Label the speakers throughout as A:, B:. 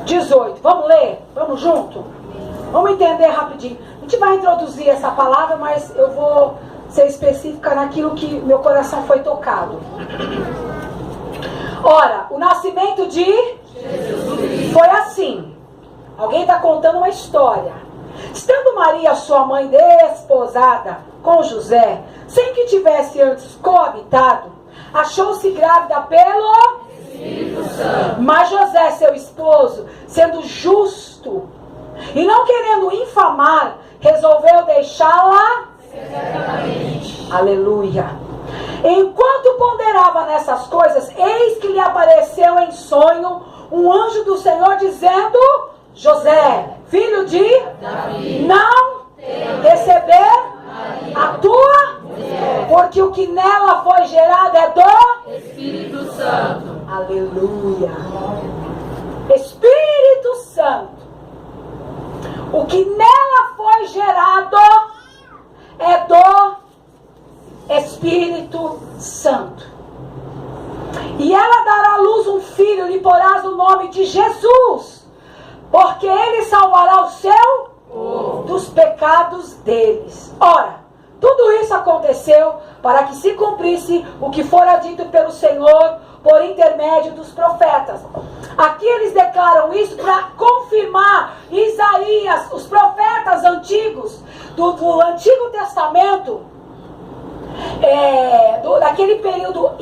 A: 18. Vamos ler? Vamos junto? Vamos entender rapidinho. A gente vai introduzir essa palavra, mas eu vou ser específica naquilo que meu coração foi tocado. Ora, o nascimento de Jesus foi assim. Alguém está contando uma história. Estando Maria, sua mãe, desposada com José, sem que tivesse antes coabitado, achou-se grávida pelo Espírito Santo. Mas José, seu esposo, sendo justo e não querendo infamar, resolveu deixá-la secretamente. Aleluia. Enquanto ponderava nessas coisas, eis que lhe apareceu em sonho um anjo do Senhor dizendo: José, filho de Davi, não receber a tua mulher, porque o que nela foi gerado é do Espírito Santo. Aleluia. Espírito Santo. O que nela foi gerado é do Espírito Santo. E ela dará à luz um filho, lhe porás o nome de Jesus, porque ele salvará o seu dos pecados deles. Ora, tudo isso aconteceu para que se cumprisse o que fora dito pelo Senhor por intermédio dos profetas. Aqui eles declaram isso para confirmar Isaías, os profetas antigos do Antigo Testamento, daquele período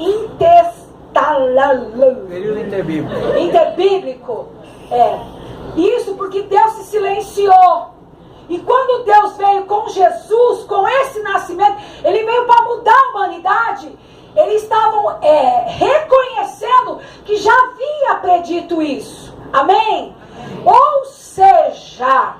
A: interbíblico. Isso porque Deus se silenciou. E quando Deus veio com Jesus, com esse nascimento, Ele veio para mudar a humanidade. Eles estavam reconhecendo que já havia predito isso. Amém? Ou seja,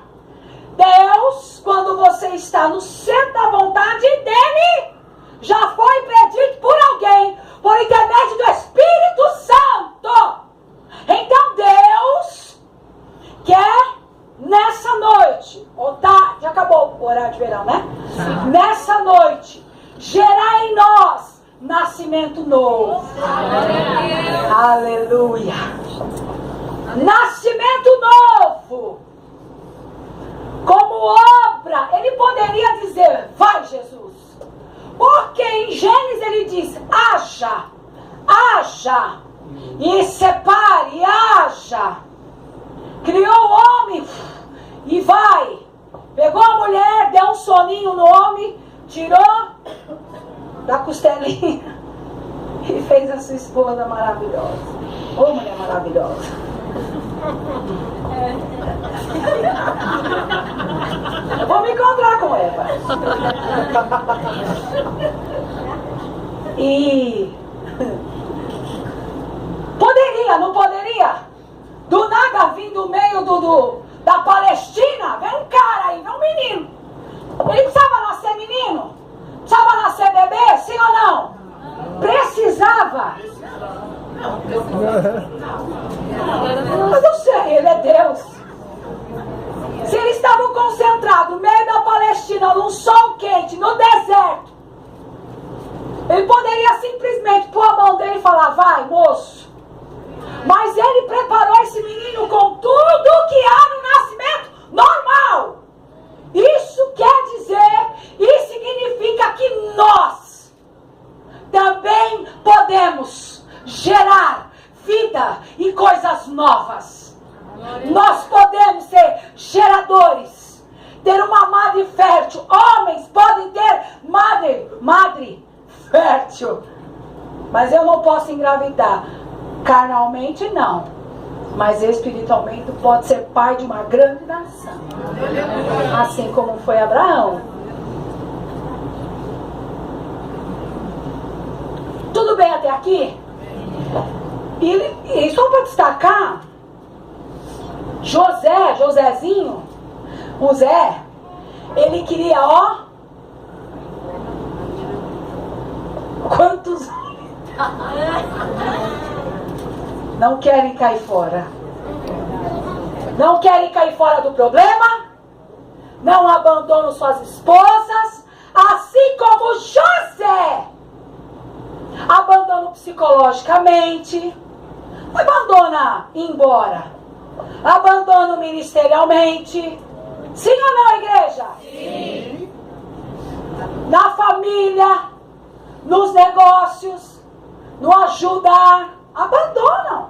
A: Deus, quando você está no centro da vontade dEle, já foi predito por alguém, por intermédio do Espírito Santo. Então Deus quer nessa noite, já acabou o horário de verão, né? Nessa noite, gerar em nós nascimento novo. Aleluia. Nascimento novo. Como obra, ele poderia dizer: vai, Jesus. Porque em Gênesis ele diz: haja, e separe, haja. Criou o homem e vai. Pegou a mulher, deu um soninho no homem, tirou da costelinha e fez a sua esposa maravilhosa. Ô, mulher maravilhosa. Eu vou me encontrar com Eva. E poderia, não poderia? Do nada vir do meio da Palestina, vem um cara aí, vem um menino. Ele precisava nascer menino? Precisava nascer bebê, sim ou não? Precisava. Mas eu sei, ele é Deus. Se eles estavam concentrados no meio da Palestina, num sol quente, no deserto, ele poderia simplesmente pôr a mão dele e falar: vai, moço. Mas ele preparou esse menino com tudo que há no nascimento normal. Isso quer dizer, isso significa que nós também podemos gerar vida e coisas novas. Nós podemos ser geradores, ter uma madre fértil. Homens podem ter madre fértil, mas eu não posso engravidar. Carnalmente não, mas espiritualmente pode ser pai de uma grande nação, assim como foi Abraão. Tudo bem até aqui? E só para destacar, Josézinho, o Zé, ele queria, quantos não querem cair fora? Não querem cair fora do problema? Não abandonam suas esposas? Assim como José abandonou psicologicamente, abandona ir embora. abandono ministerialmente. Sim ou não, igreja? Sim. Na família, nos negócios, no ajudar, abandonam.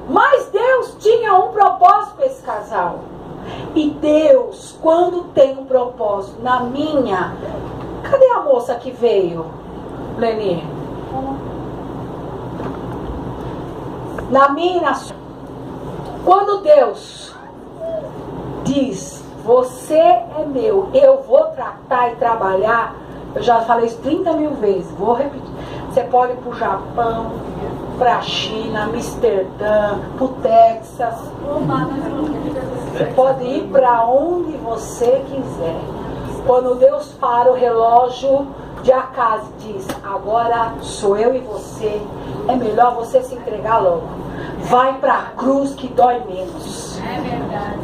A: Mas Deus tinha um propósito com esse casal. E Deus, quando tem um propósito na minha... Cadê a moça que veio, Leni? Na minha e na sua. Quando Deus diz, você é meu, eu vou tratar e trabalhar, eu já falei isso 30 mil vezes, vou repetir. Você pode ir para o Japão, para a China, Amsterdã, para o Texas. Você pode ir para onde você quiser. Quando Deus para o relógio de Acas e diz, agora sou eu e você, é melhor você se entregar logo. Vai para a cruz que dói menos. É verdade.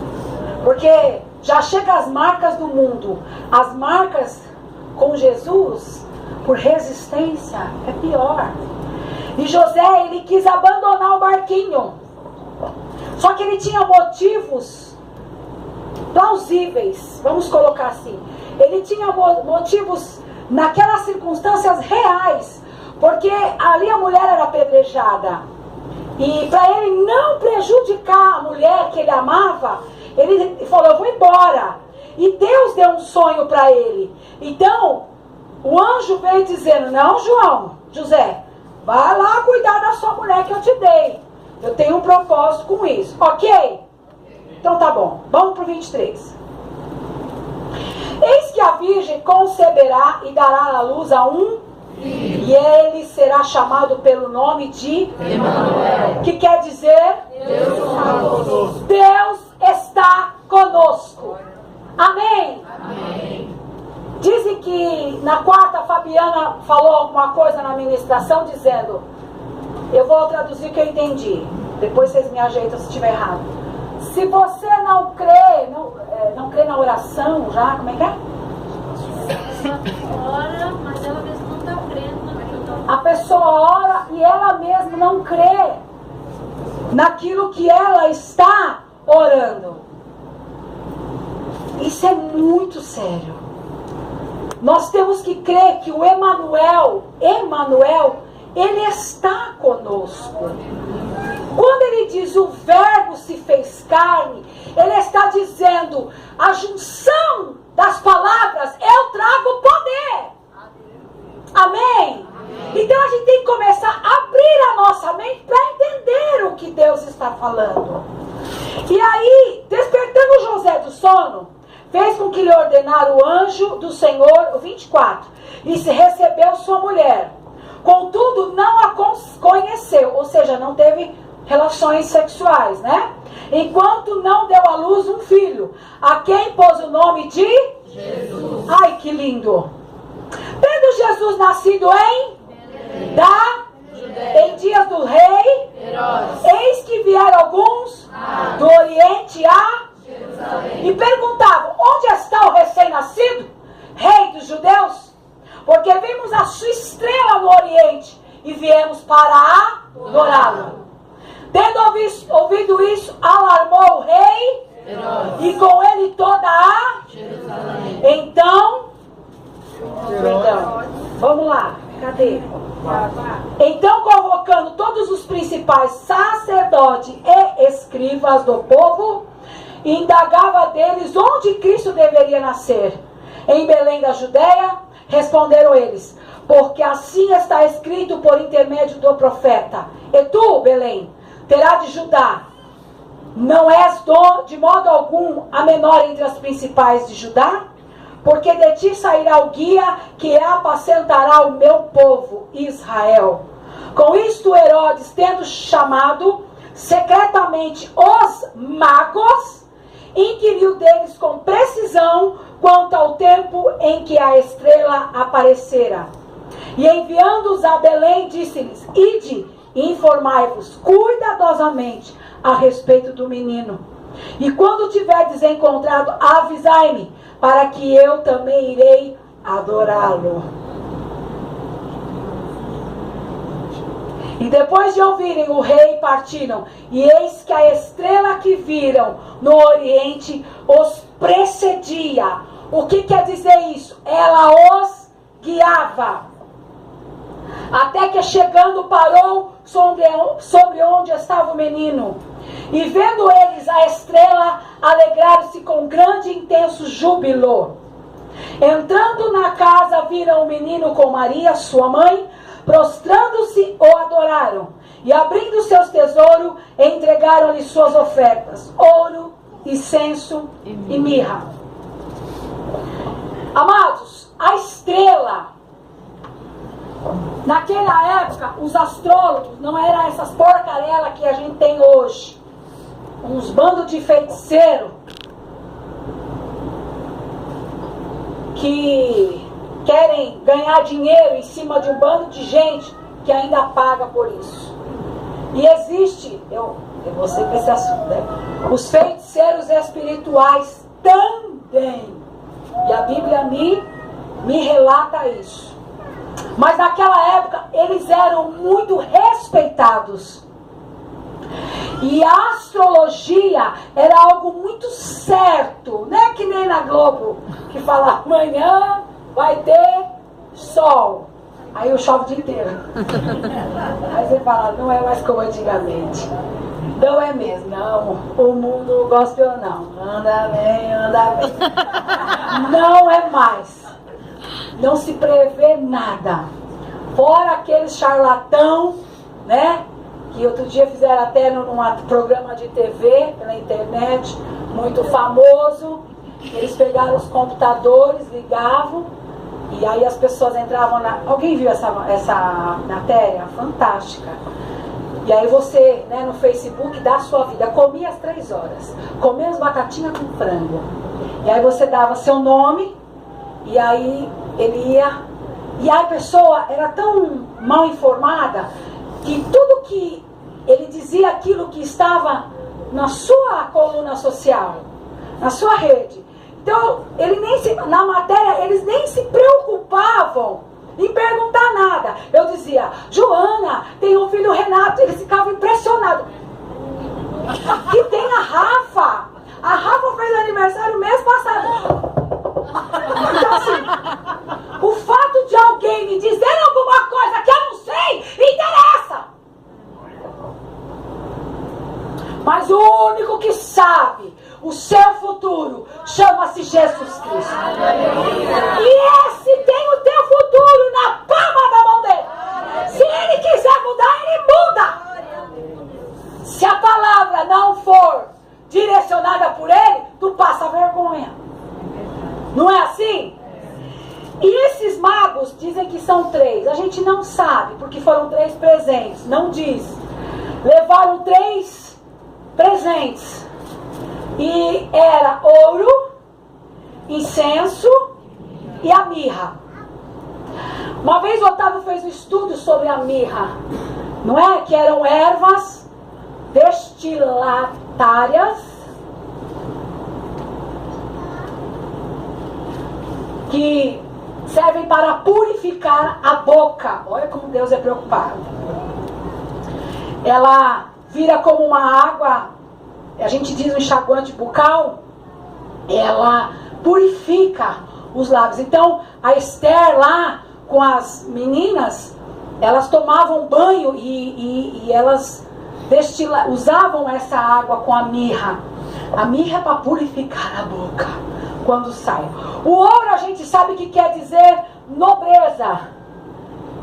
A: Porque já chega as marcas do mundo. As marcas com Jesus, por resistência, é pior. E José, ele quis abandonar o barquinho. Só que ele tinha motivos plausíveis, vamos colocar assim. Ele tinha motivos naquelas circunstâncias reais. Porque ali a mulher era apedrejada. E para ele não prejudicar a mulher que ele amava, ele falou, eu vou embora. E Deus deu um sonho para ele. Então, o anjo veio dizendo, não, José, vai lá cuidar da sua mulher que eu te dei. Eu tenho um propósito com isso. Ok? Então tá bom. Vamos para o 23. Eis que a virgem conceberá e dará à luz a um, e ele será chamado pelo nome de Emanuel, que quer dizer Deus está conosco. Deus está conosco. Amém? Amém. Dizem que na quarta a Fabiana falou alguma coisa na ministração dizendo, eu vou traduzir o que eu entendi, depois vocês me ajeitam se estiver errado. Se você não crê, não crê na oração já, como é que é?
B: Ora, mas ela mesma não está crendo.
A: A pessoa ora e ela mesma não crê naquilo que ela está orando. Isso é muito sério. Nós temos que crer que o Emanuel, ele está conosco. Quando ele diz o verbo se fez carne, ele está dizendo a junção das palavras, eu trago poder. Amém? Então a gente tem que começar a abrir a nossa mente para entender o que Deus está falando. E aí, despertando José do sono, fez com que lhe ordenara o anjo do Senhor, o 24, e se recebeu sua mulher. Contudo, não a conheceu, ou seja, não teve relações sexuais, né? Enquanto não deu à luz um filho, a quem pôs o nome de Jesus. Ai, que lindo! Tendo Jesus nascido em dias do rei Herodes, eis que vieram alguns do Oriente a Jerusalém e perguntavam, onde está o recém-nascido, rei dos judeus? Porque vimos a sua estrela no Oriente e viemos para adorá-lo. Tendo ouvido isso, alarmou o rei Herodes, e com ele toda a Jerusalém. Então, vamos lá, cadê? Então, convocando todos os principais sacerdotes e escribas do povo, indagava deles onde Cristo deveria nascer. Em Belém da Judeia, responderam eles, porque assim está escrito por intermédio do profeta. E tu, Belém, terá de Judá, não és de modo algum a menor entre as principais de Judá? Porque de ti sairá o guia que apacentará o meu povo, Israel. Com isto Herodes, tendo chamado secretamente os magos, inquiriu deles com precisão quanto ao tempo em que a estrela aparecera. E enviando-os a Belém, disse-lhes, ide e informai-vos cuidadosamente a respeito do menino. E quando tiverdes encontrado, avisai-me, para que eu também irei adorá-lo. E depois de ouvirem o rei, partiram. E eis que a estrela que viram no Oriente os precedia. O que quer dizer isso? Ela os guiava. Até que chegando parou sobre onde estava o menino. E vendo eles a estrela, alegraram-se com grande e intenso júbilo. Entrando na casa, viram o menino com Maria, sua mãe. Prostrando-se, o adoraram. E abrindo seus tesouros, entregaram-lhe suas ofertas: ouro, incenso e mirra. Amados, a estrela, naquela época, os astrólogos não eram essas porcarelas que a gente tem hoje. Uns bandos de feiticeiro que querem ganhar dinheiro em cima de um bando de gente que ainda paga por isso. E existe, eu vou ser com esse assunto, né? Os feiticeiros espirituais também. E a Bíblia me relata isso. Mas naquela época eles eram muito respeitados. E a astrologia era algo muito certo. Não é que nem na Globo, que fala amanhã vai ter sol. Aí eu chove o dia inteiro. Aí você fala, não é mais como antigamente. Não é mesmo, não. O mundo gospel não. Anda bem, anda bem. Não é mais. Não se prevê nada. Fora aqueles charlatão, né? Que outro dia fizeram até num programa de TV, pela internet, muito famoso. Eles pegaram os computadores, ligavam, e aí as pessoas entravam na... Alguém viu essa matéria? Fantástica. E aí você, né, no Facebook, dá a sua vida. Comia às 3 horas. Comia as batatinhas com frango. E aí você dava seu nome, e aí ele ia... E aí a pessoa era tão mal informada, que tudo que ele dizia, aquilo que estava na sua coluna social, na sua rede. Então, na matéria, eles nem se preocupavam em perguntar nada. Eu dizia, Joana, tem um filho Renato. Eles ficavam impressionados. E tem a Rafa. A Rafa fez aniversário mês passado. Então, assim, o fato de alguém me dizer alguma coisa que eu não sei, interessa. Mas o único que sabe o seu futuro chama-se Jesus Cristo. E esse tem o teu futuro na palma da mão dele. Se ele quiser mudar, ele muda. Se a palavra não for direcionada por ele, tu passa vergonha. Não é assim? E esses magos dizem que são 3. A gente não sabe, porque foram 3 presentes. Não diz. Levaram 3 presentes. E era ouro, incenso e a mirra. Uma vez o Otávio fez um estudo sobre a mirra. Não é? Que eram ervas destilatárias que servem para purificar a boca. Olha como Deus é preocupado. Ela vira como uma água, a gente diz um enxaguante bucal, ela purifica os lábios. Então, a Esther lá, com as meninas, elas tomavam banho e elas usavam essa água com a mirra. A mirra é para purificar a boca quando sai. O ouro a gente sabe que quer dizer nobreza,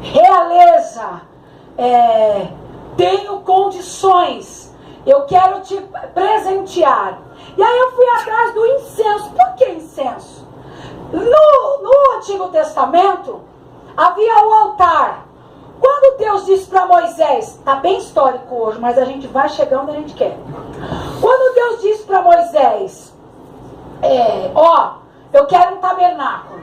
A: realeza, tenho condições, eu quero te presentear. E aí eu fui atrás do incenso. Por que incenso? No Antigo Testamento havia o altar. Quando Deus disse para Moisés, está bem histórico hoje, mas a gente vai chegar onde a gente quer. Quando Deus disse para Moisés, eu quero um tabernáculo.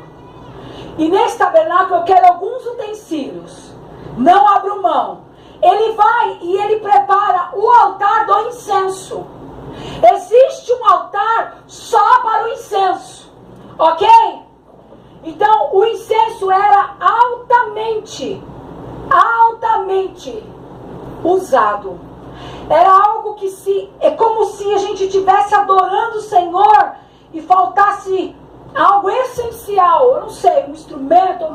A: E nesse tabernáculo eu quero alguns utensílios. Não abro mão. Ele vai e ele prepara o altar do incenso. Existe um altar só para o incenso. Ok? Então o incenso era altamente usado. Era algo que é como se a gente estivesse adorando o Senhor e faltasse algo essencial, eu não sei, um instrumento,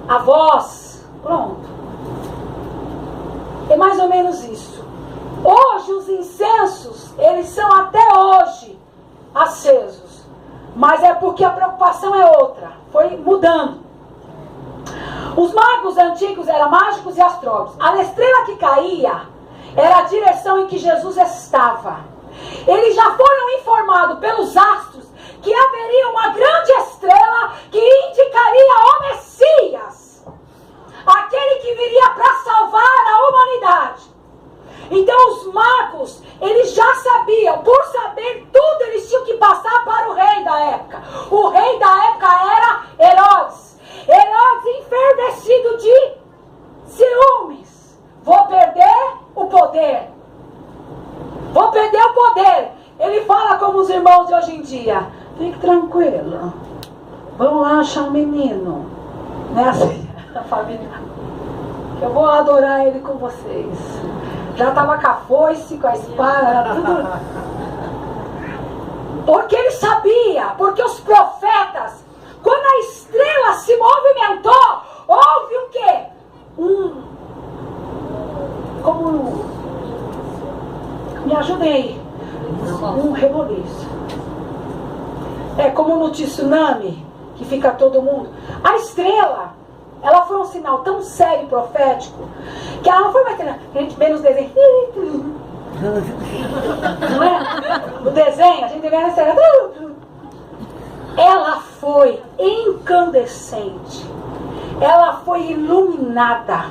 A: a voz, pronto. É mais ou menos isso. Hoje os incensos, eles são até hoje acesos, mas é porque a preocupação é outra, foi mudando. Os magos antigos eram mágicos e astrólogos. A estrela que caía era a direção em que Jesus estava. Eles já foram informados pelos astros que haveria uma grande estrela que indicaria o Messias, aquele que viria para salvar a humanidade. Então os magos, eles já sabiam, por saber tudo, eles tinham que passar para o rei da época. O rei da época era Herodes. Herodes enfervecido de ciúmes. Vou perder o poder. Vou perder o poder. Ele fala como os irmãos de hoje em dia. Fique tranquilo. Vamos lá achar um menino. Né, assim, a família. Eu vou adorar ele com vocês. Já estava com a foice, com a espada, tudo. Porque ele sabia, porque os profetas, quando a estrela se movimentou, houve o quê? Me ajudei. Um reboliço. É como no tsunami, que fica todo mundo. A estrela, ela foi um sinal tão sério e profético, que ela não foi mais que a gente vê nos desenhos. Não é? No desenho, a gente vê na estrela. Ela foi incandescente. Ela foi iluminada.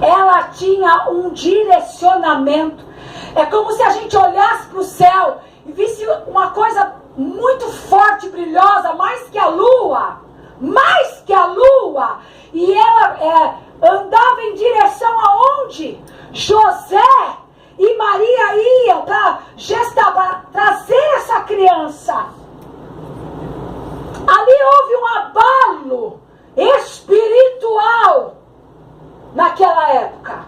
A: Ela tinha um direcionamento. É como se a gente olhasse para o céu e visse uma coisa muito forte, brilhosa, mais que a lua. Mais que a lua. E ela andava em direção aonde José e Maria iam para gestar, para trazer essa criança. Ali houve um abalo espiritual naquela época.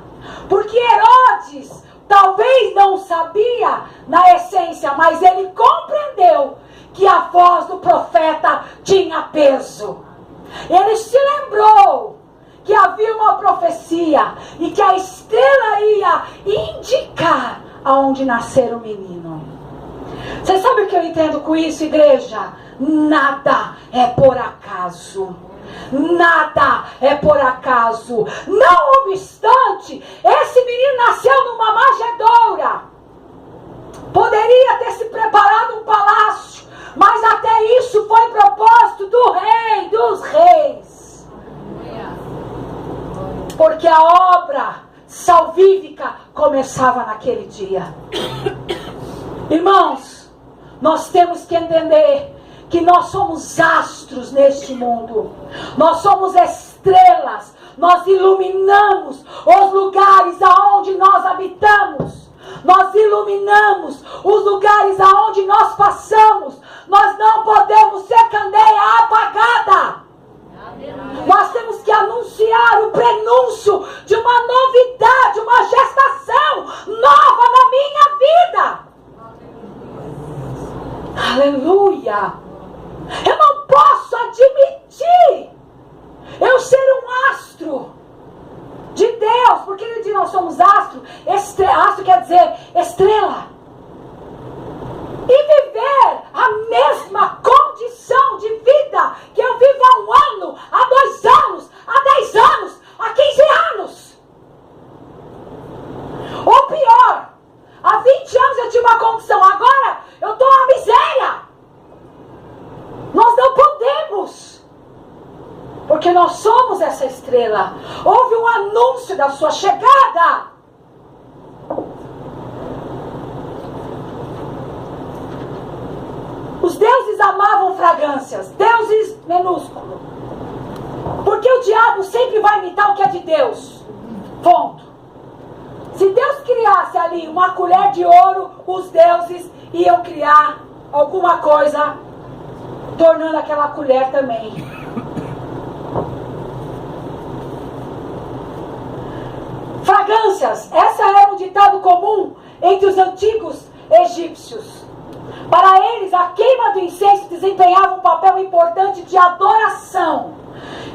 A: Porque Herodes talvez não sabia na essência, mas ele compreendeu que a voz do profeta tinha peso. Ele se lembrou que havia uma profecia e que a estrela ia indicar aonde nascer o menino. Você sabe o que eu entendo com isso, igreja? Nada é por acaso. Nada é por acaso. Não obstante, esse menino nasceu numa manjedoura. Poderia ter se preparado um palácio, mas até isso foi propósito do Rei dos Reis. Porque a obra salvífica começava naquele dia. Irmãos, nós temos que entender que nós somos astros neste mundo. Nós somos estrelas. Nós iluminamos os lugares aonde nós habitamos. Nós iluminamos os lugares aonde nós passamos. Nós não podemos ser candeia apagada. Nós temos que anunciar o prenúncio de uma novidade, uma gestação nova na minha vida. Aleluia! Eu não posso admitir eu ser um astro de Deus, porque ele diz nós somos astro. Astro quer dizer estrela. E viver a mesma condição de vida que eu vivo há 1 ano, há 2 anos, há 10 anos, há 15 anos. Ou pior, há 20 anos eu tinha uma condição, agora eu estou na miséria. Nós não podemos, porque nós somos essa estrela. Houve um anúncio da sua chegada. Os deuses amavam fragrâncias, deuses minúsculos. Porque o diabo sempre vai imitar o que é de Deus. Ponto. Se Deus criasse ali uma colher de ouro, os deuses iam criar alguma coisa, tornando aquela colher também. Fragrâncias, essa era um ditado comum entre os antigos egípcios. do incenso desempenhava um papel importante de adoração.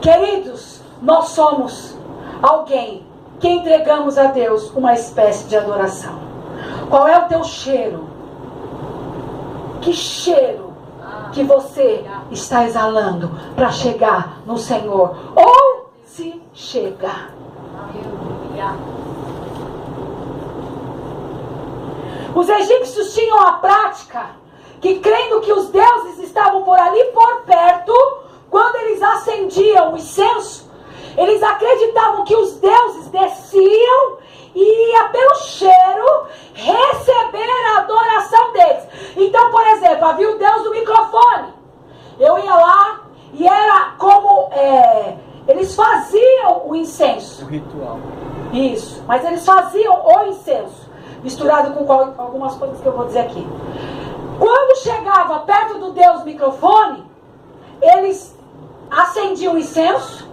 A: Queridos, nós somos alguém que entregamos a Deus uma espécie de adoração. Qual é o teu cheiro? Que cheiro que você está exalando para chegar no Senhor? Ou se chega? Os egípcios tinham a prática que, crendo que os deuses estavam por ali por perto, quando eles acendiam o incenso, eles acreditavam que os deuses desciam e ia pelo cheiro receber a adoração deles. Então, por exemplo, havia o Deus do microfone. Eu ia lá e era como eles faziam o incenso.
C: O ritual.
A: Isso, mas eles faziam o incenso, misturado com algumas coisas que eu vou dizer aqui. Quando chegava perto do Deus microfone, eles acendiam o incenso,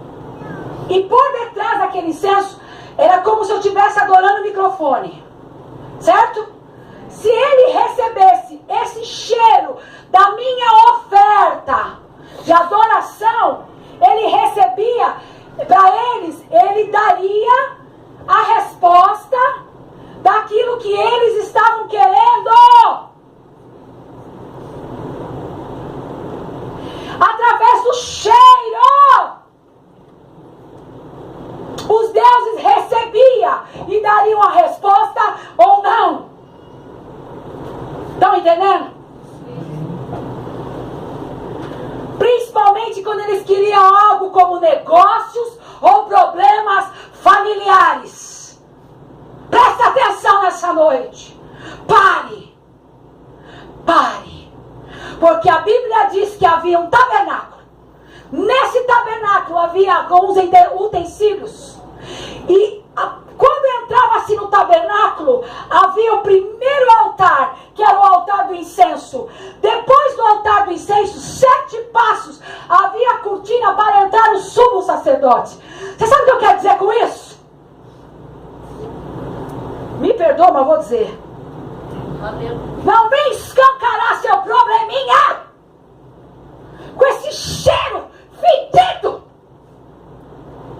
A: e por detrás daquele incenso, era como se eu estivesse adorando o microfone. Certo? Se ele recebesse esse cheiro da minha oferta de adoração, ele recebia, para eles, ele daria a resposta daquilo que eles estavam querendo. Através do cheiro, os deuses recebiam e dariam a resposta ou não. Estão entendendo? Principalmente quando eles queriam algo como negócios ou problemas familiares. Presta atenção nessa noite. Pare. Porque a Bíblia diz que havia um tabernáculo. Nesse tabernáculo havia alguns utensílios. E quando entrava-se no tabernáculo, havia o primeiro altar, que era o altar do incenso. Depois do altar do incenso, 7 passos, havia a cortina para entrar o sumo sacerdote. Você sabe o que eu quero dizer com isso? Me perdoa, mas vou dizer. Não vem escancarar seu probleminha com esse cheiro fedido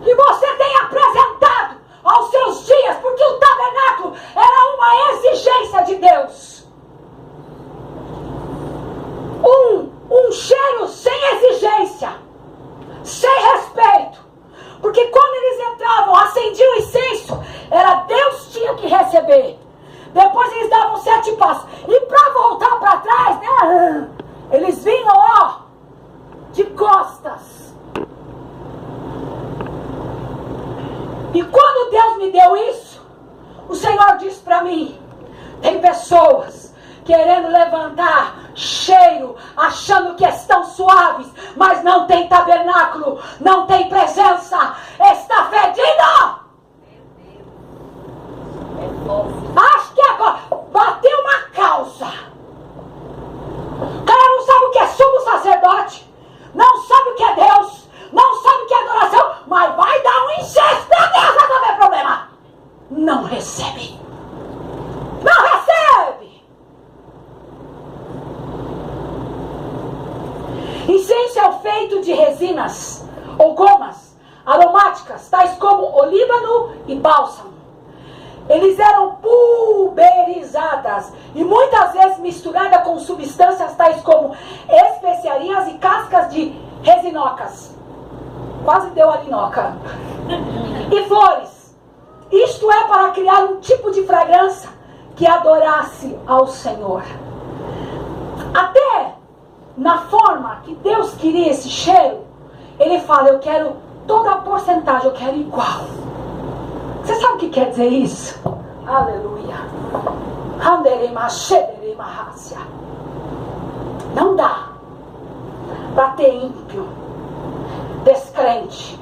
A: que você tem apresentado aos seus dias, porque o tabernáculo era uma exigência de Deus. Um cheiro sem exigência, sem respeito, porque quando eles entravam, acendiam o incenso, era Deus que tinha que receber. Depois eles davam 7 passos. E para voltar para trás, né, eles vinham, de costas. E quando Deus me deu isso, o Senhor disse para mim: tem pessoas querendo levantar cheiro, achando que estão suaves, mas não tem tabernáculo, não tem presença, está fedido. Acho que agora bateu uma calça. O cara não sabe o que é sumo sacerdote, não sabe o que é Deus, não sabe o que é adoração, mas vai dar um incenso pra Deus, vai resolver problema. Não recebe. Não recebe. Incenso é feito de resinas ou gomas aromáticas, tais como olíbano e bálsamo. Eles eram pulverizadas e muitas vezes misturadas com substâncias tais como especiarias e cascas de resinocas. Quase deu a linoca. E flores. Isto é para criar um tipo de fragrância que adorasse ao Senhor. Até na forma que Deus queria esse cheiro, Ele fala: eu quero toda a porcentagem, eu quero igual. Você sabe o que quer dizer isso? Aleluia. Não dá para ter ímpio, descrente,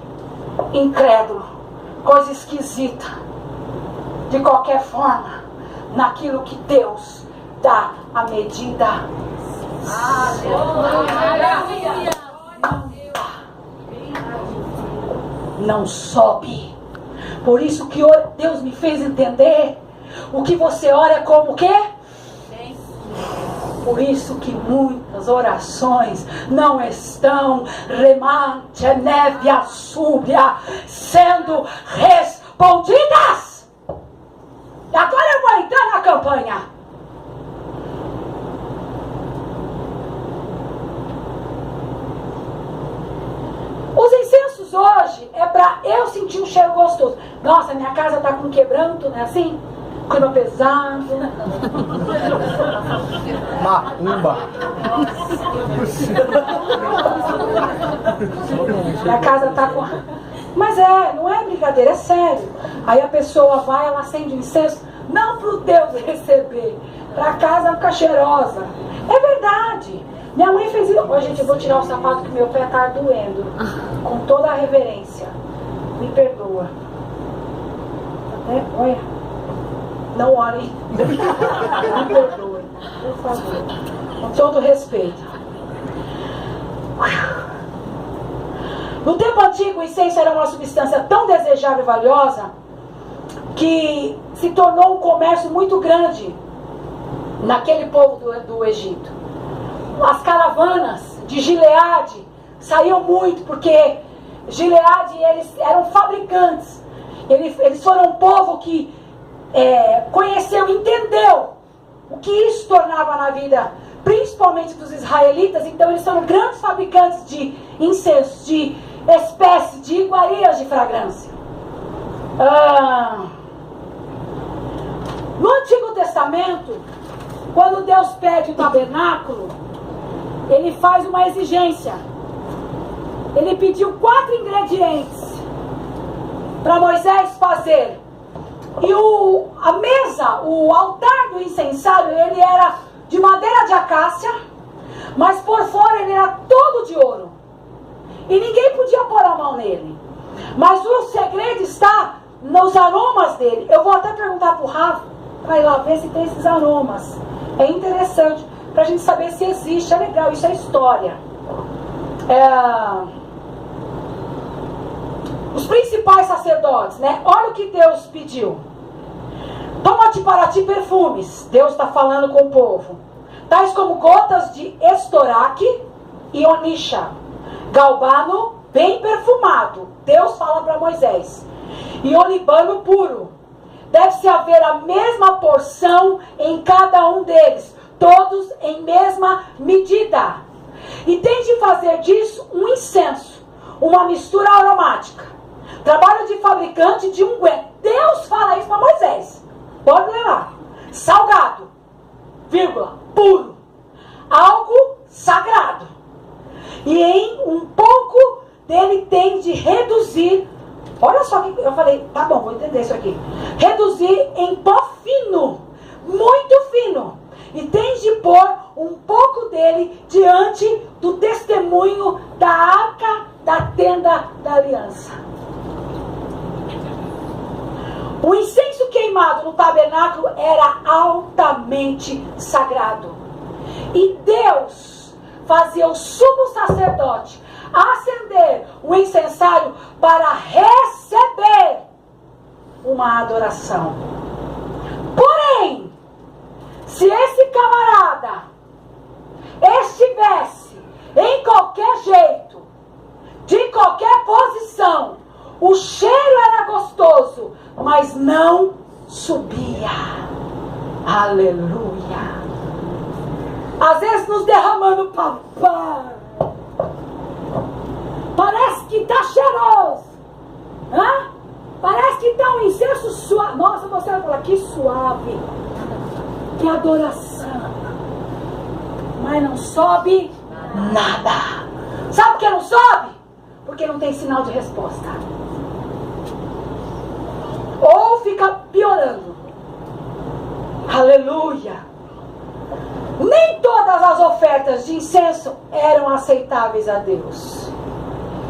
A: incrédulo, coisa esquisita, de qualquer forma, naquilo que Deus dá a medida.
B: Aleluia.
A: Não sobe. Por isso que Deus me fez entender: o que você ora é como o quê? Por isso que muitas orações não estão remate nevia súbia sendo respondidas. E agora eu vou entrar na campanha. Os incensos hoje é para eu sentir um cheiro gostoso. Nossa, minha casa está com quebranto, não é assim? Clima pesado, né?
C: Macumba.
A: Minha casa está com... Mas não é brincadeira, é sério. Aí a pessoa vai, ela acende o incenso, não para o Deus receber, para a casa ficar cheirosa. É verdade. Minha mãe fez isso. Ô, gente, eu vou tirar o sapato que meu pé está doendo. Com toda a reverência. Me perdoa. Olha. Não orem. Me perdoe. Por favor. Com todo respeito. No tempo antigo, o incenso era uma substância tão desejável e valiosa que se tornou um comércio muito grande naquele povo do Egito. As caravanas de Gileade saíam muito, porque Gileade, eles eram fabricantes. Eles foram um povo que conheceu, entendeu o que isso tornava na vida, principalmente dos israelitas. Então eles são grandes fabricantes de incensos, de espécies, de iguarias de fragrância. No Antigo Testamento, quando Deus pede o tabernáculo, ele faz uma exigência. Ele pediu 4 ingredientes para Moisés fazer. E a mesa, o altar do incensário, ele era de madeira de acácia, mas por fora ele era todo de ouro. E ninguém podia pôr a mão nele. Mas o segredo está nos aromas dele. Eu vou até perguntar para o Rafa, para ir lá ver se tem esses aromas. É interessante, para a gente saber se existe. É legal, isso é história. Os principais sacerdotes, né? Olha o que Deus pediu. Toma-te para ti perfumes. Deus está falando com o povo. Tais como gotas de estoraque e onisha. Galbano bem perfumado. Deus fala para Moisés. E olibano puro. Deve-se haver a mesma porção em cada um deles. Todos em mesma medida. E tem de fazer disso um incenso. Uma mistura aromática. Trabalho de fabricante de unguento. Deus fala isso para Moisés. Pode ler lá. Salgado, vírgula, puro. Algo sagrado. E em um pouco dele tem de reduzir. Olha só que eu falei, tá bom, vou entender isso aqui. Reduzir em pó fino, muito fino. E tem de pôr um pouco dele diante do testemunho da arca da tenda da aliança. O incenso queimado no tabernáculo era altamente sagrado. E Deus fazia o sumo sacerdote acender o incensário para receber uma adoração. Porém, se esse camarada estivesse em qualquer jeito, de qualquer posição, o cheiro era gostoso, mas não subia. Aleluia. Às vezes nos derramando, papai. Parece que está cheiroso. Hã? Parece que está um incenso suave. Nossa, você vai falar, que suave. Que adoração. Mas não sobe nada. Sabe por que não sobe? Porque não tem sinal de resposta. Ou fica piorando. Aleluia. Nem todas as ofertas de incenso eram aceitáveis a Deus.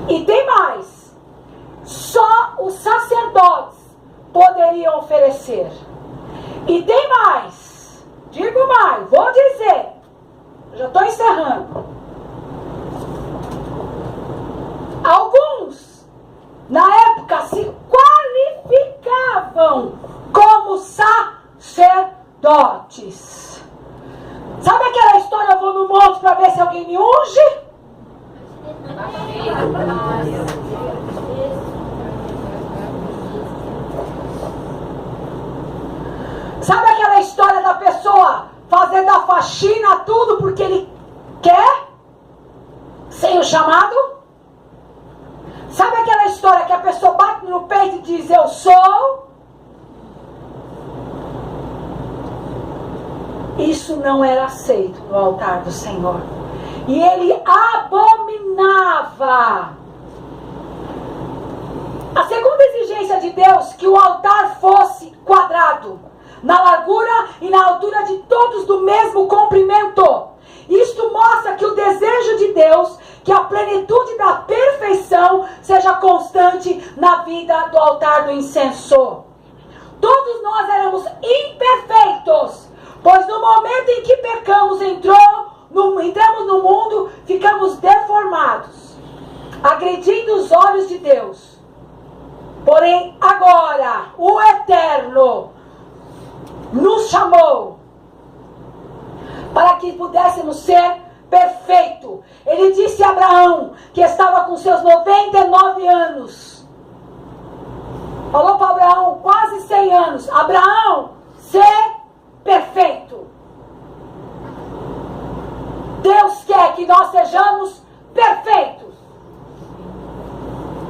A: E tem mais. Só os sacerdotes poderiam oferecer. E tem mais. Digo mais, vou dizer. Já estou encerrando. Alguns, na época, se qualificavam como sacerdotes. Sabe aquela alguém me unge? Sabe aquela história da pessoa fazendo a faxina, tudo porque ele quer? Sem o chamado? Sabe aquela história que a pessoa bate no peito e diz, eu sou? Isso não era aceito no altar do Senhor. E ele abominava. A segunda exigência de Deus, que o altar fosse quadrado, na largura e na altura de todos do mesmo comprimento. Isto mostra que o desejo de Deus, que a plenitude da perfeição seja constante na vida do altar do incenso. Todos nós éramos imperfeitos, pois no momento em que pecamos, entramos no mundo, ficamos deformados, agredindo os olhos de Deus. Porém, agora, o Eterno nos chamou para que pudéssemos ser perfeitos. Ele disse a Abraão, que estava com seus 99 anos, falou para Abraão, quase 100 anos, Abraão, ser perfeito. Deus quer que nós sejamos perfeitos.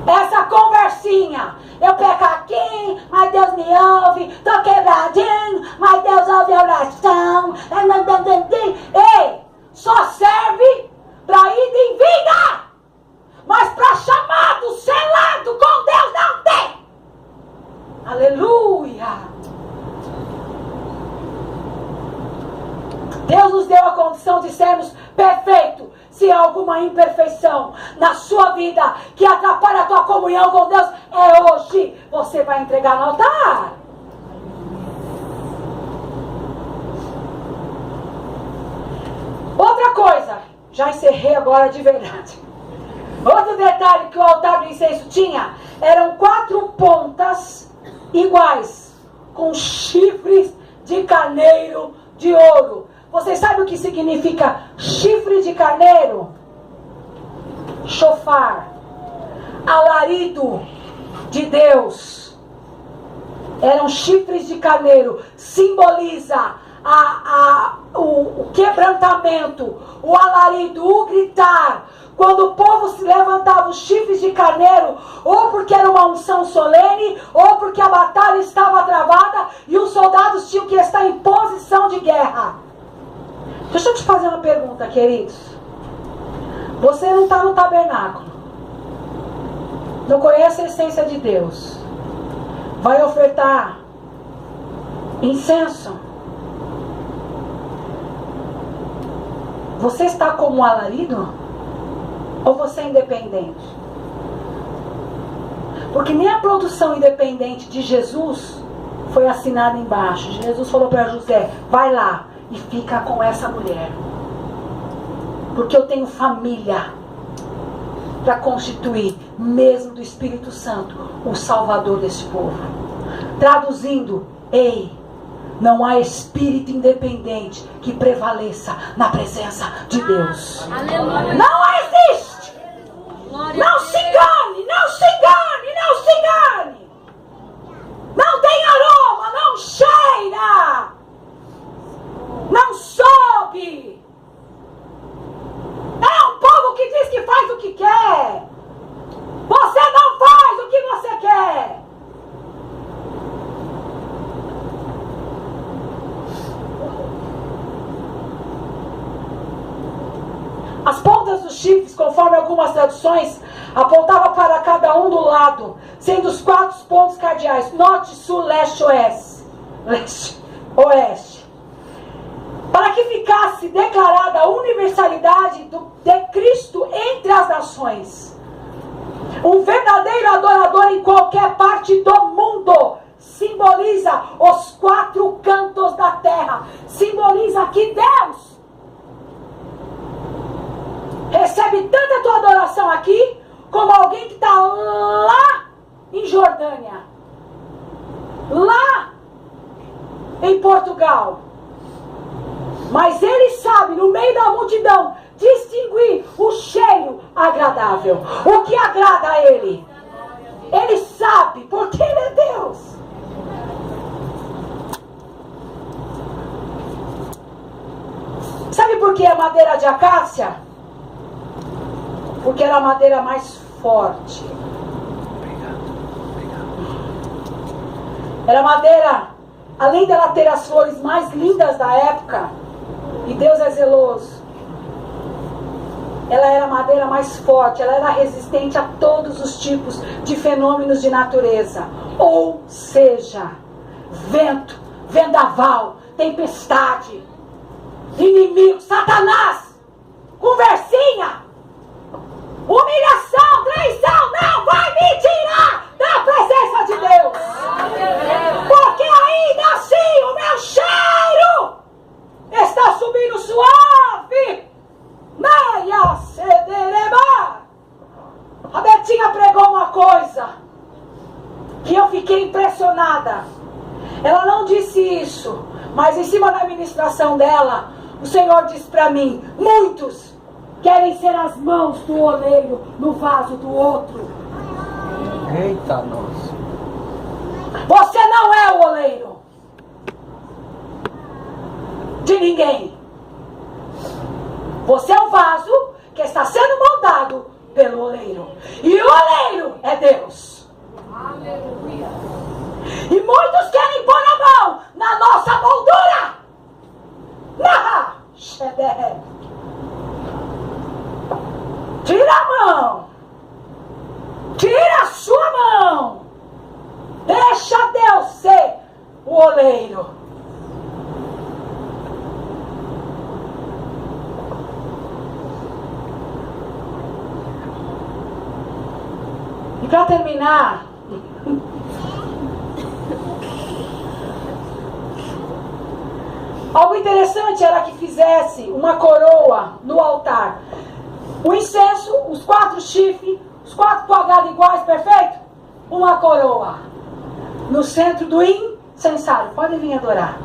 A: Essa conversinha, eu peco aqui, mas Deus me ouve, tô quebradinho, mas Deus ouve a oração. Ei, só serve para ida em vida, mas para chamado, selado com Deus não tem. Aleluia. Deus nos deu a condição de sermos perfeitos. Se há alguma imperfeição na sua vida que atrapalha a tua comunhão com Deus, é hoje. Você vai entregar no altar. Outra coisa, já encerrei agora de verdade. Outro detalhe que o altar do incenso tinha, eram 4 pontas iguais, com chifres de carneiro de ouro. Vocês sabem o que significa chifre de carneiro? Chofar, alarido de Deus. Eram chifres de carneiro, simboliza o quebrantamento, o alarido, o gritar. Quando o povo se levantava os chifres de carneiro, ou porque era uma unção solene, ou porque a batalha estava travada e os soldados tinham que estar em posição de guerra. Deixa eu te fazer uma pergunta, queridos. Você não está no tabernáculo, não conhece a essência de Deus, vai ofertar incenso. Você está como um alarido? Ou você é independente? Porque nem a produção independente de Jesus foi assinada embaixo. Jesus falou para José, vai lá e fica com essa mulher, porque eu tenho família para constituir, mesmo do Espírito Santo, o Salvador desse povo. Traduzindo, ei, não há espírito independente que prevaleça na presença de Deus.
B: Aleluia.
A: Não existe. Não se engane, não se engane, não se engane. Não tem aroma, não cheira, não sobe. É um povo que diz que faz o que quer. Você não faz o que você quer. As pontas dos chifres, conforme algumas traduções, apontavam para cada um do lado, sendo os 4 pontos cardeais: norte, sul, leste, oeste. Oeste. Para que ficasse declarada a universalidade de Cristo entre as nações. Um verdadeiro adorador em qualquer parte do mundo simboliza os 4 cantos da terra. Simboliza que Deus recebe tanta tua adoração aqui, como alguém que está lá em Jordânia, lá em Portugal. Mas Ele sabe, no meio da multidão distinguir o cheiro agradável. O que agrada a Ele. Ele sabe, porque Ele é Deus. Sabe por que a madeira de acácia? Porque era a madeira mais forte. Era a madeira, além dela ter as flores mais lindas da época, e Deus é zeloso, ela era a madeira mais forte, ela era resistente a todos os tipos de fenômenos de natureza. Ou seja, vento, vendaval, tempestade, inimigo, Satanás, conversinha, humilhação, traição, não vai me tirar da presença de Deus. Porque ainda assim o meu cheiro está subindo suave. Maia cedereba. A Betinha pregou uma coisa que eu fiquei impressionada. Ela não disse isso, mas em cima da ministração dela, o Senhor disse para mim: muitos querem ser as mãos do oleiro no vaso do outro.
C: Eita, nossa.
A: Você não é o oleiro de ninguém. Você é o vaso que está sendo moldado pelo oleiro. E o oleiro é Deus. Aleluia. E muitos querem pôr a mão na nossa moldura. Tira a mão. Tira a sua mão. Deixa Deus ser o oleiro. E para terminar, algo interessante era que fizesse uma coroa no altar. O incenso, os 4 chifres, os 4 quadrados iguais, perfeito? Uma coroa. No centro do incensário. Podem vir adorar.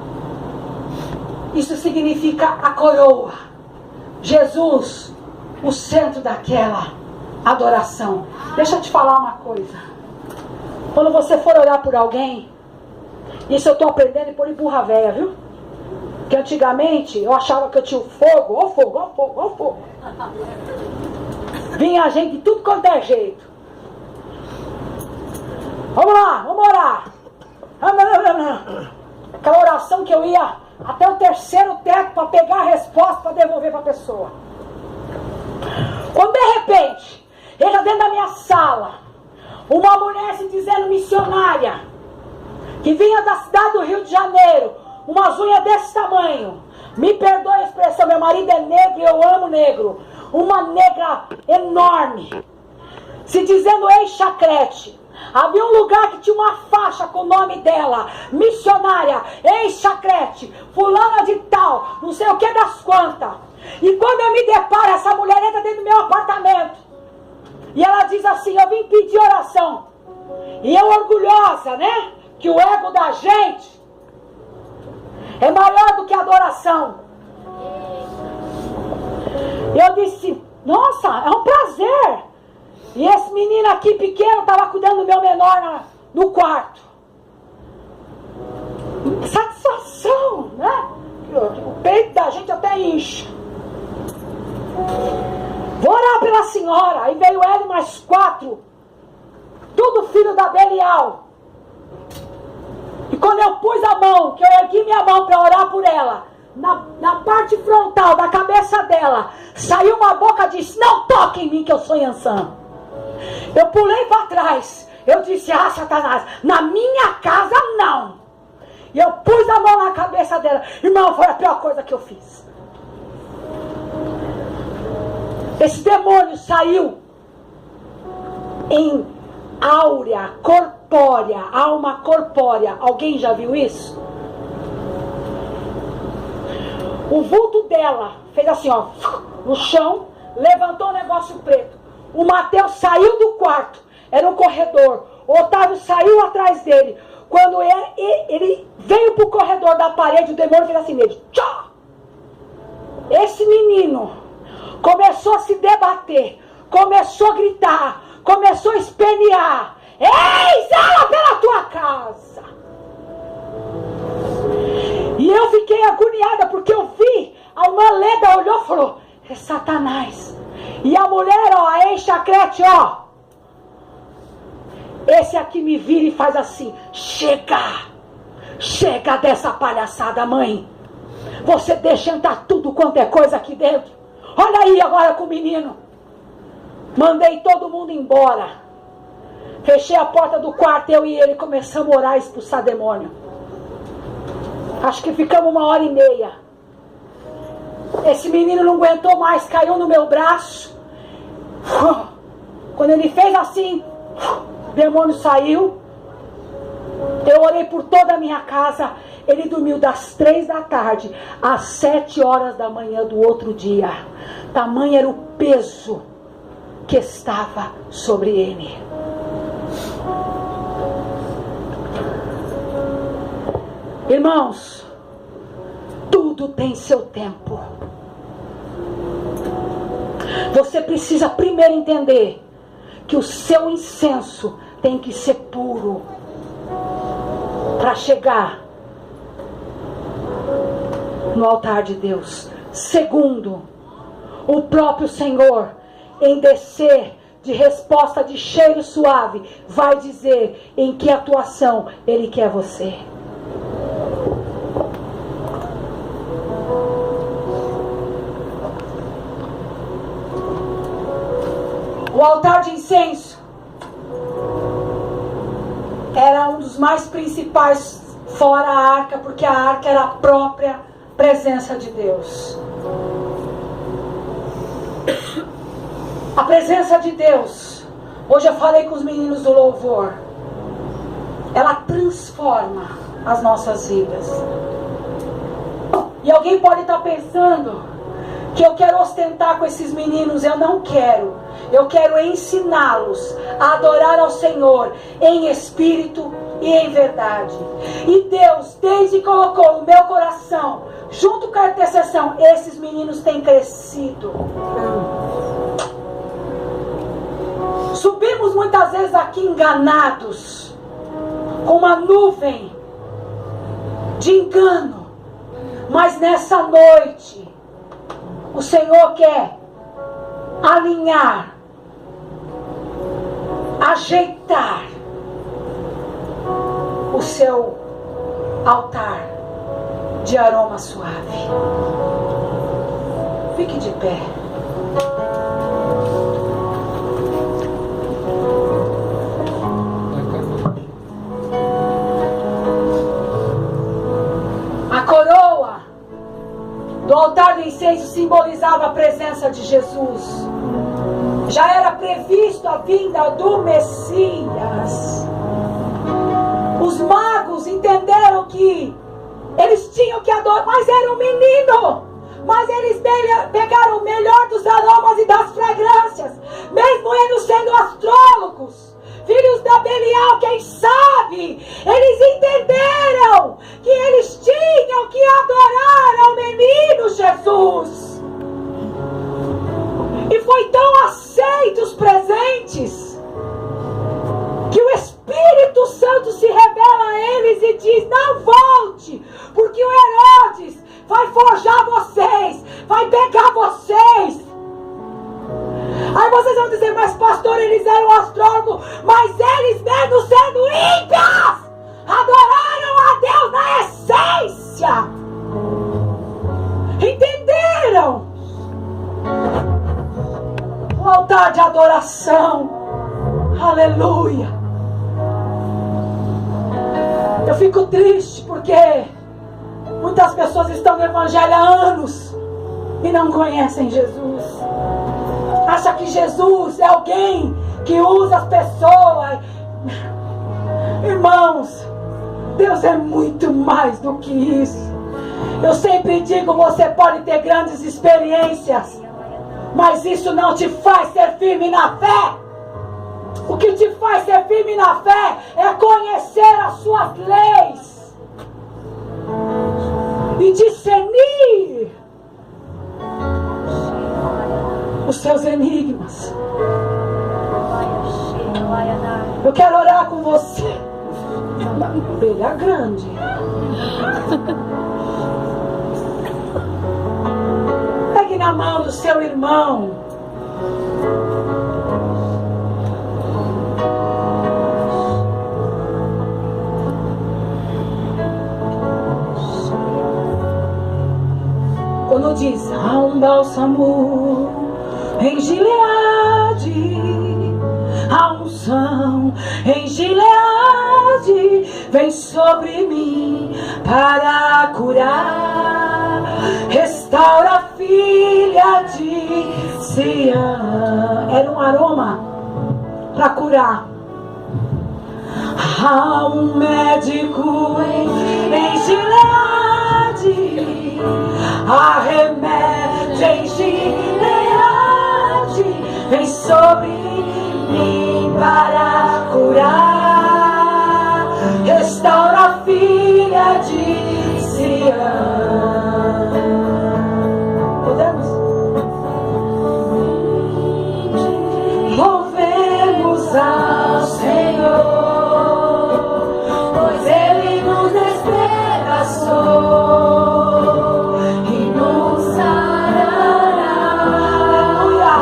A: Isso significa a coroa. Jesus, o centro daquela adoração. Deixa eu te falar uma coisa. Quando você for orar por alguém, isso eu estou aprendendo por burra véia, viu? Que antigamente eu achava que eu tinha o fogo, ó fogo, ó fogo, ó fogo. Vinha gente de tudo quanto é jeito. Vamos lá, vamos orar. Aquela oração que eu ia até o 3º teto para pegar a resposta para devolver para a pessoa. Quando de repente entra dentro da minha sala uma mulher se dizendo missionária, que vinha da cidade do Rio de Janeiro, umas unhas desse tamanho. Me perdoe a expressão, meu marido é negro e eu amo negro. Uma negra enorme, se dizendo ex-chacrete. Havia um lugar que tinha uma faixa com o nome dela, missionária, ex-chacrete, fulana de tal, não sei o que das quantas. E quando eu me deparo, essa mulher entra dentro do meu apartamento. E ela diz assim: eu vim pedir oração. E eu orgulhosa, né? Que o ego da gente é maior do que a adoração. E eu disse: nossa, é um prazer. E esse menino aqui pequeno estava cuidando do meu menor no quarto. Satisfação, né? O peito da gente até incha. Vou orar pela senhora. Aí veio ela e mais 4. Tudo filho da Belial. E quando eu pus a mão, que eu ergui minha mão para orar por ela, na parte frontal da cabeça dela, saiu uma boca e disse: não toque em mim que eu sou Yansan. Eu pulei para trás. Eu disse: ah, Satanás, na minha casa não. E eu pus a mão na cabeça dela. Irmão, foi a pior coisa que eu fiz. Esse demônio saiu em áurea, corpórea, alma corpórea. Alguém já viu isso? O vulto dela fez assim, ó, no chão, levantou um negócio preto. O Mateus saiu do quarto, era um corredor. O Otávio saiu atrás dele. Quando ele veio para o corredor da parede, o demônio fez assim nele. Tchá! Esse menino começou a se debater, começou a gritar, começou a espernear. Eis ela pela tua casa. E eu fiquei agoniada, porque eu vi, a irmã Leda olhou e falou: é Satanás. E a mulher, ó, a ex-chacrete, ó, esse aqui me vira e faz assim: chega dessa palhaçada, mãe. Você deixa entrar tudo quanto é coisa aqui dentro. Olha aí agora com o menino. Mandei todo mundo embora. Fechei a porta do quarto, eu e ele começamos a orar e expulsar demônio. Acho que ficamos 1h30. Esse menino não aguentou mais, caiu no meu braço. Quando ele fez assim, o demônio saiu. Eu orei por toda a minha casa. Ele dormiu das 3 da tarde às 7 horas da manhã do outro dia. Tamanho era o peso que estava sobre ele. Irmãos, tudo tem seu tempo. Você precisa primeiro entender que o seu incenso tem que ser puro para chegar no altar de Deus. Segundo, o próprio Senhor, em descer de resposta de cheiro suave, vai dizer em que atuação Ele quer você. O altar de incenso era um dos mais principais, fora a arca, porque a arca era a própria presença de Deus. A presença de Deus, hoje eu falei com os meninos do louvor, ela transforma as nossas vidas. E alguém pode estar pensando que eu quero ostentar com esses meninos. Eu não quero. Eu quero ensiná-los a adorar ao Senhor em espírito e em verdade. E Deus, desde que colocou no meu coração, junto com a intercessão, esses meninos têm crescido. Subimos muitas vezes aqui enganados, com uma nuvem de engano. Mas nessa noite, o Senhor quer alinhar, ajeitar o seu altar de aroma suave. Fique de pé. A coroa do altar do incenso simbolizava a presença de Jesus. Já era previsto a vinda do Messias. Os magos entenderam que eles tinham que adorar, mas era um menino. Mas eles pegaram o melhor dos aromas e das fragrâncias, mesmo eles sendo astrólogos, filhos da Belial, quem sabe, eles entenderam que eles tinham que adorar ao menino Jesus. E foi tão aceito os presentes, que o Espírito Santo se revela a eles e diz: não volte, porque o Herodes vai forjar vocês, vai pegar vocês. Aí vocês vão dizer: mas pastor, eles eram astrólogos. Mas eles, mesmo sendo ímpios, adoraram a Deus na essência. Entenderam? O altar de adoração. Aleluia. Eu fico triste porque muitas pessoas estão no Evangelho há anos e não conhecem Jesus. Acha que Jesus é alguém que usa as pessoas. Irmãos, Deus é muito mais do que isso. Eu sempre digo: você pode ter grandes experiências, mas isso não te faz ser firme na fé. O que te faz ser firme na fé é conhecer as suas leis e discernir os seus enigmas. Eu quero orar com você. Ele é grande. Pegue na mão do seu irmão. Quando diz, há um bálsamo em Gileade, a unção em Gileade vem sobre mim para curar, restaura a filha de Sião. Era um aroma para curar. Há um médico em Gileade, há remédio em Gileade, vem sobre mim para curar, restaura a filha de Sião. Podemos? Louvemos ao Senhor, pois Ele nos despedaçou e nos sarará. Aleluia!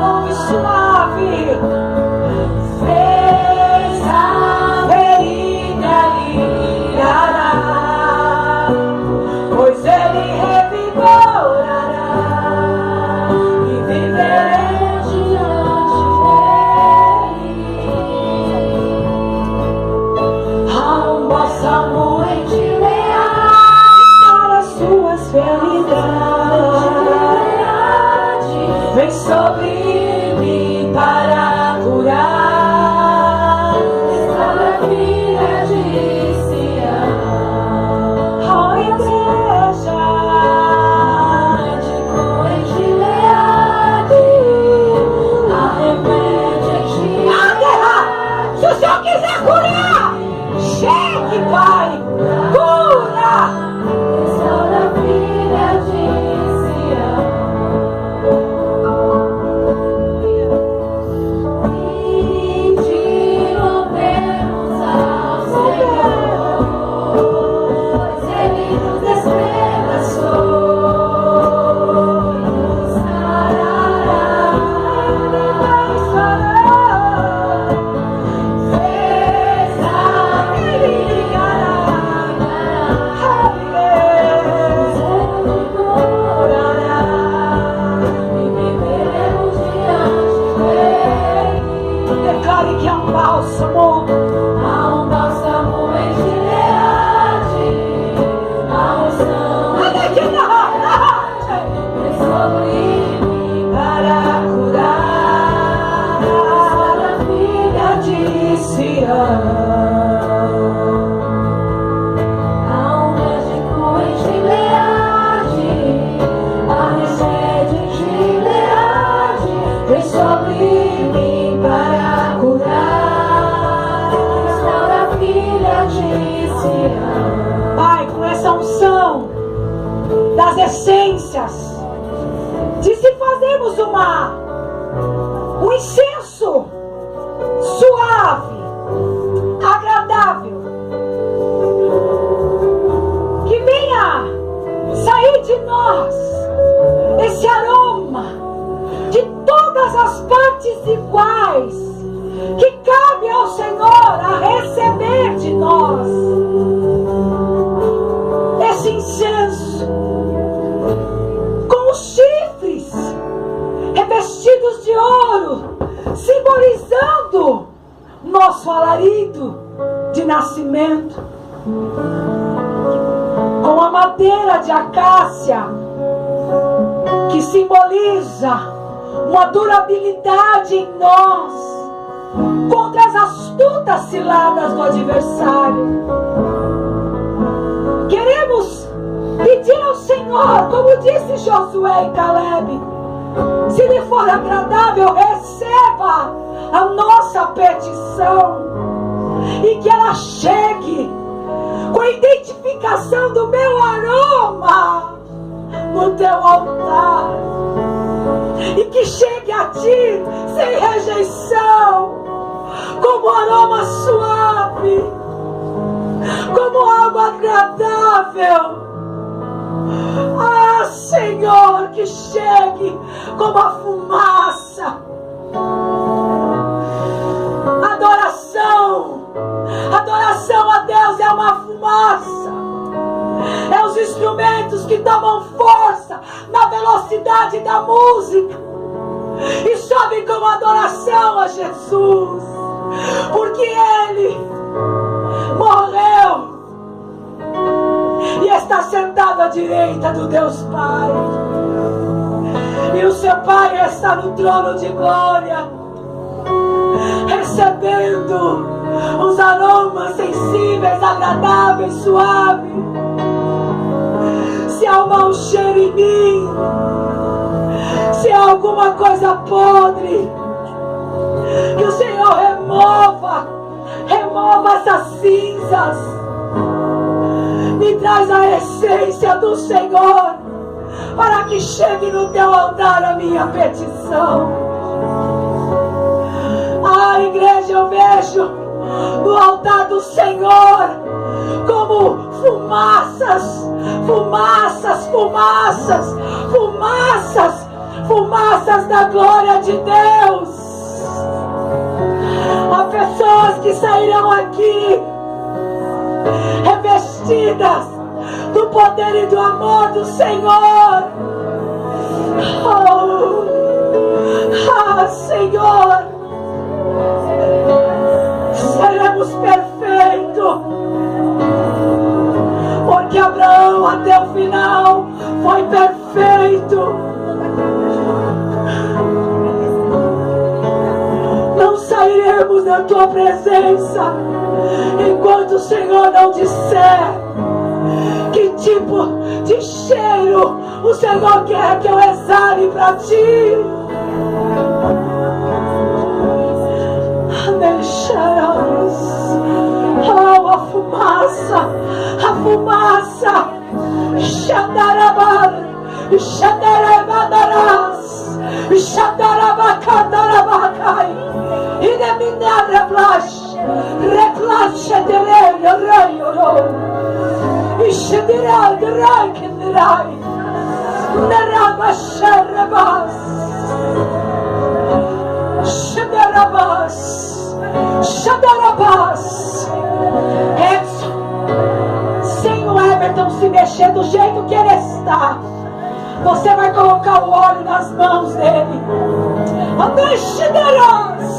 A: Ouve suave. Fez a ferida aliviará, pois Ele revigorará e viveremos diante dele. Há um bálsamo em Gileade para as suas feridas, vem sobre mim para curar, restaura a filha de Sião. Ó igreja, médico em Gileade, há remédio em Gileade. Se o Senhor quiser curar, chegue, Pai, cura, restaura a filha de Sião. Louvemos ao Senhor, pois Ele nos despedaçou e nos sarará. Fez a ferida aliviará, e viveremos diante dele. Declare que há um bálsamo. Há um bálsamo em Gileade, a unção em Gileade vem sobre mim para curar, restaurar a filha de Sião. Há um médico em Gileade, há remédio em Gileade, vem sobre mim para curar, restaura a filha de Sião. Pai, com essa unção das essências, de se fazermos um incenso suave, agradável, que venha sair de nós esse aroma de todas as partes iguais, que cabe ao Senhor a receber de nós esse incenso, com os chifres revestidos de ouro, simbolizando nosso alarido de nascimento, com a madeira de acácia, que simboliza uma durabilidade em nós contra as astutas ciladas do adversário. Queremos pedir ao Senhor, como disse Josué e Caleb, se lhe for agradável, receba a nossa petição e que ela chegue com a identificação do meu aroma no teu altar, e que chegue a ti sem rejeição, como aroma suave, como algo agradável. Ah, Senhor, que chegue como a fumaça. Adoração a Deus é uma fumaça. É os instrumentos que tomam força na velocidade da música e sobem como adoração a Jesus, porque Ele morreu e está sentado à direita do Deus Pai, e o seu Pai está no trono de glória, recebendo os aromas sensíveis, agradáveis, suaves. Se há um mau cheiro em mim, se há alguma coisa podre, que o Senhor remova essas cinzas, me traz a essência do Senhor, para que chegue no teu altar a minha petição. Ah, igreja, eu vejo no altar do Senhor como fumaças, fumaças, fumaças, fumaças, fumaças da glória de Deus. Há pessoas que sairão aqui revestidas do poder e do amor do Senhor. Oh, ah, Senhor, seremos perfeitos, porque Abraão até o final foi perfeito. Não sairemos da tua presença enquanto o Senhor não disser que tipo de cheiro o Senhor quer que eu exale para ti. Deixarás, oh, a fumaça, Xandarabar, Xandarabadarás, Xandarabacandarabakai, e de minar replache de rei, e Xandirai, de rei, que dirai, Narabaxarabas, Xandarabas. Xandarabás. Edson, sem o Everton se mexer do jeito que ele está, você vai colocar o óleo nas mãos dele. Amém. Xandarabás.